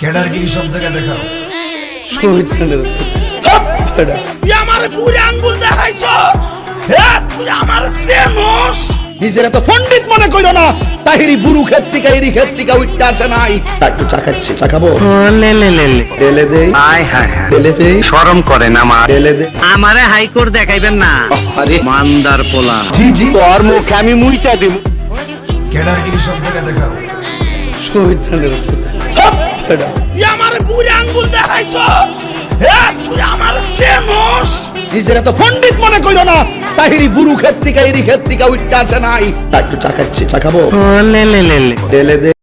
কেডারগিরি সব জায়গায় দেখাও। তুই আমার বুড়ি আঙ্গুল দেখাইছো, তুই আমার সেনস নিজের এত পণ্ডিত মনে কইল না। তাহিরি বুরু ক্ষেত্রিকা এরি ক্ষেত্রিকা উঠতে আসে নাই। তা একটু চা খাচ্ছি, চা খাবো? ঢেলে দেই, ঢেলে দেই, শরম করেন আমার, ঢেলে দেই। আমারে হাইকোর্ট দেখাইবেন না। আরে মান্দার পোলা, জি জি, তোর মুখে আমি মুইটা দিব। কেডারগিরি সব জায়গায় দেখাও। তুই আমার বুড়ি আঙ্গুল দেখাইছো, তুই আমার সেনস নিজের এত পণ্ডিত মনে কইল না। তাহিরি বুরু ক্ষেত্রিকা এরি ক্ষেত্রিকা উঠতে আসে নাই। তা একটু চা খাচ্ছি, চা খাবো? ঢেলে দেই।